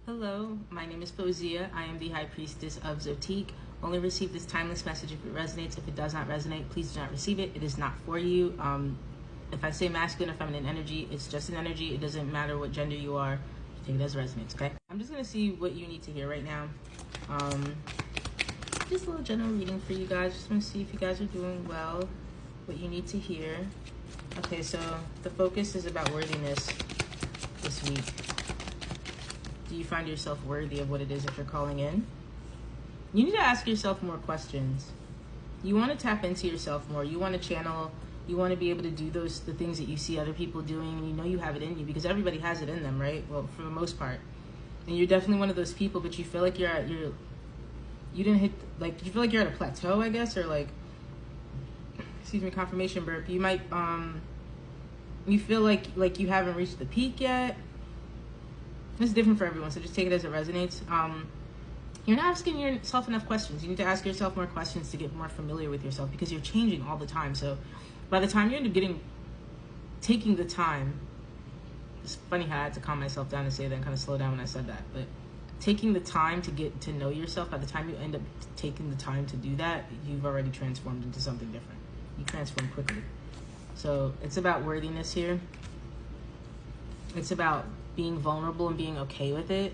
Hello, my name is Fawziyya. I am the High Priestess of Zoetique. Only receive this timeless message if it resonates. If it does not resonate, please do not receive it. It is not for you. If I say masculine or feminine energy, it's just an energy. It doesn't matter what gender you are. Take it as resonates, okay? I'm just going to see what you need to hear right now. Just a little general reading for you guys. Just want to see if you guys are doing well, what you need to hear. Okay, so the focus is about worthiness this week. Do you find yourself worthy of what it is that you're calling in? You need to ask yourself more questions. You want to tap into yourself more. You want to channel. You want to be able to do the things that you see other people doing, and you know you have it in you because everybody has it in them, right? Well, for the most part. And you're definitely one of those people, but you feel like you feel like you're at a plateau, I guess, or like, excuse me, confirmation burp. You might, you feel like you haven't reached the peak yet. It's different for everyone, so just take it as it resonates. You're not asking yourself enough questions. You need to ask yourself more questions to get more familiar with yourself because you're changing all the time. So by the time you end up taking the time, it's funny how I had to calm myself down and say that and kind of slow down when I said that, but taking the time to get to know yourself, by the time you end up taking the time to do that, you've already transformed into something different. You transform quickly. So it's about worthiness here. It's about being vulnerable and being okay with it.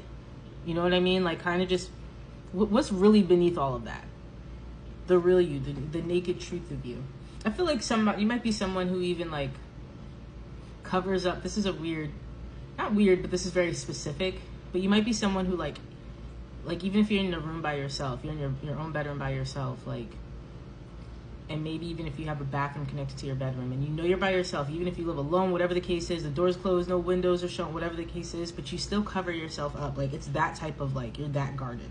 You know what I mean? Like, kind of just, what's really beneath all of that? The real you, the naked truth of you. I feel like you might be someone who even like covers up. This is not weird, but this is very specific. But you might be someone who like even if you're in a room by yourself, you're in your own bedroom by yourself, like, and maybe even if you have a bathroom connected to your bedroom and you know you're by yourself, even if you live alone, whatever the case is, the door's closed, no windows are shown, whatever the case is, but you still cover yourself up. Like, it's that type of, like, you're that guarded.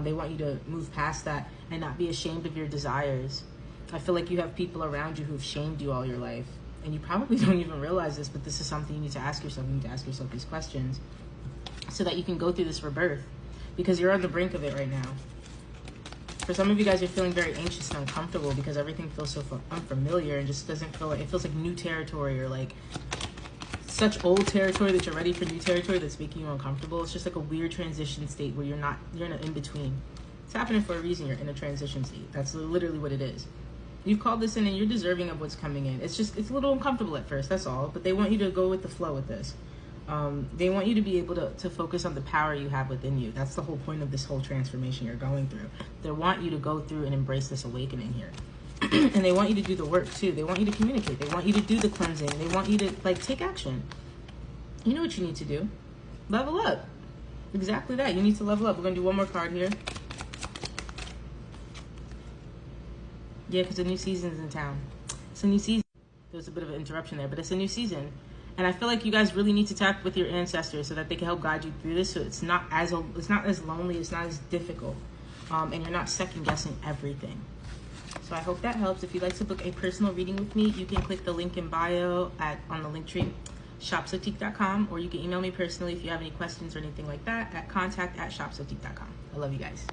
They want you to move past that and not be ashamed of your desires. I feel like you have people around you who've shamed you all your life, and you probably don't even realize this, but this is something you need to ask yourself. You need to ask yourself these questions so that you can go through this rebirth, because you're on the brink of it right now. For some of you guys, you're feeling very anxious and uncomfortable because everything feels so unfamiliar and just doesn't feel like, it feels like new territory, or like such old territory that you're ready for new territory that's making you uncomfortable. It's just like a weird transition state where you're in an in-between. It's happening for a reason. You're in a transition state. That's literally what it is. You've called this in and you're deserving of what's coming in. It's a little uncomfortable at first, that's all. But they want you to go with the flow with this. They want you to be able to focus on the power you have within you. That's the whole point of this whole transformation you're going through. They want you to go through and embrace this awakening here. And they want you to do the work too. They want you to communicate. They want you to do the cleansing. They want you to, like, take action. You know what you need to do. Level up. Exactly that. You need to level up. We're going to do one more card here. Yeah, because a new season's in town. It's a new season. There was a bit of an interruption there, but it's a new season. And I feel like you guys really need to tap with your ancestors so that they can help guide you through this, so it's not as lonely, it's not as difficult, and you're not second guessing everything. So I hope that helps. If you'd like to book a personal reading with me, you can click the link in bio on the link tree, shopzoetique.com, or you can email me personally if you have any questions or anything like that at contact@shopzoetique.com. I love you guys.